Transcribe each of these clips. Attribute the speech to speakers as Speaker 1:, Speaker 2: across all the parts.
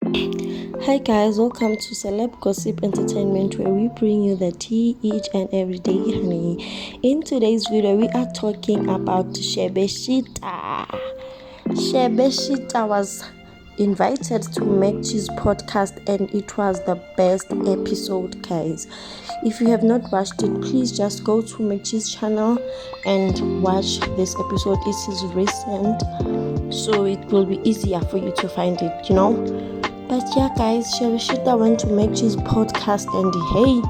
Speaker 1: Hi guys, welcome to Celeb Gossip Entertainment, where we bring you the tea each and every day, honey. In today's video, we are talking about Shebeshkt. Shebeshkt was invited to MacGs podcast, and it was the best episode, guys. If you have not watched it, please just go to MacGs channel and watch this episode. It is recent, so it will be easier for you to find it, But yeah, guys, Shebeshkt went to MacGs podcast, and hey,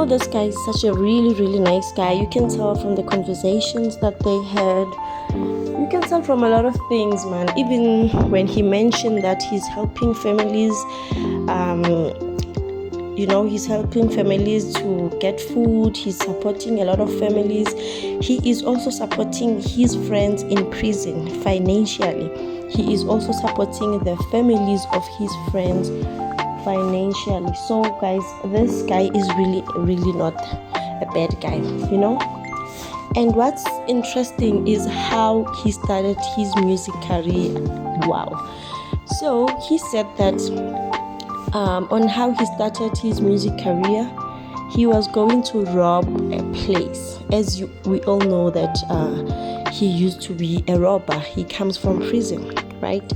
Speaker 1: this guy is such a really, really nice guy. You can tell from the conversations that they had. You can tell from a lot of things, man. Even when he mentioned that he's helping families, he's helping families to get food. He's supporting a lot of families. He is also supporting his friends in prison financially. He is also supporting the families of his friends financially. So guys, this guy is really, really not a bad guy, And what's interesting is how he started his music career. Wow. So he said that on how he started his music career, he was going to rob a place. As we all know that he used to be a robber. He comes from prison, right?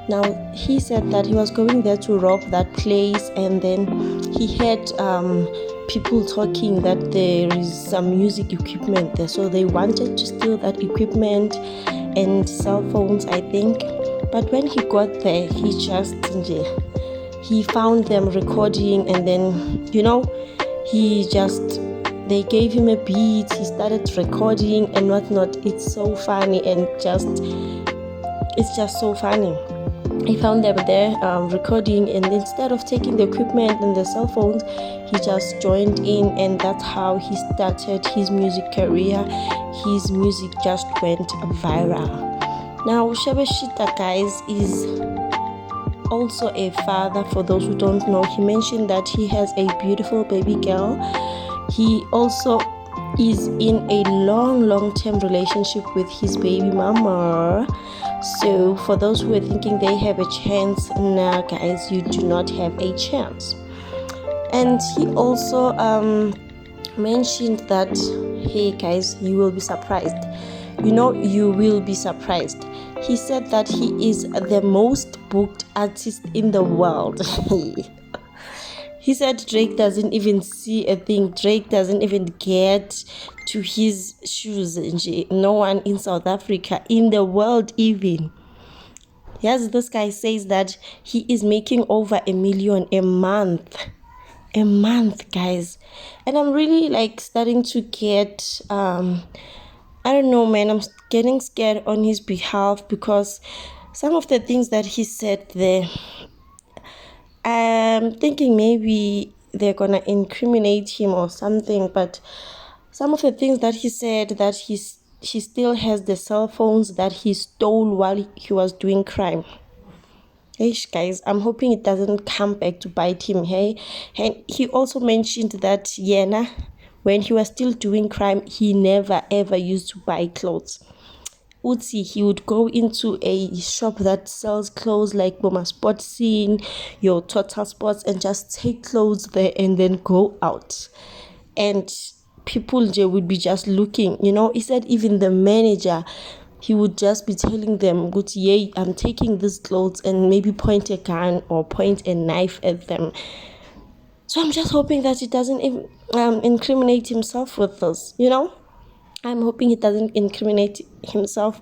Speaker 1: Now, he said that he was going there to rob that place, and then he had people talking that there is some music equipment there. So they wanted to steal that equipment and cell phones, I think. But when he got there, he found them recording, and then, they gave him a beat, he started recording and whatnot. It's so funny, and it's just so funny. He found them there recording, and instead of taking the equipment and the cell phones, he just joined in, and that's how he started his music career. His music just went viral. Now, Shebeshkt, guys, is also a father. For those who don't know, he mentioned that he has a beautiful baby girl. He also is in a long-term relationship with his baby mama. So for those who are thinking they have a chance, nah guys, you do not have a chance. And he also mentioned that, hey guys, you will be surprised. You will be surprised. He said that he is the most booked artist in the world. He said Drake doesn't even see a thing. Drake doesn't even get to his shoes. No one in South Africa, in the world even. Yes, this guy says that he is making over $1 million a month. A month, guys. And I'm really starting to get, I don't know, man. I'm getting scared on his behalf, because some of the things that he said there, I'm thinking maybe they're gonna incriminate him or something. But some of the things that he said, that he still has the cell phones that he stole while he was doing crime. Hey guys, I'm hoping it doesn't come back to bite him. Hey, and he also mentioned that Yena, when he was still doing crime, he never ever used to buy clothes. Utsi, he would go into a shop that sells clothes like Boma Sports Scene, your Total Sports, and just take clothes there and then go out. And people would be just looking, He said even the manager, he would just be telling them, yay, I'm taking these clothes, and maybe point a gun or point a knife at them. So I'm just hoping that he doesn't even incriminate himself with this, I'm hoping he doesn't incriminate himself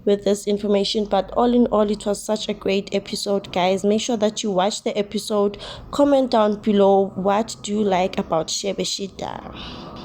Speaker 1: with this information. But all in all, it was such a great episode, guys. Make sure that you watch the episode. Comment down below, what do you like about Shebeshkt?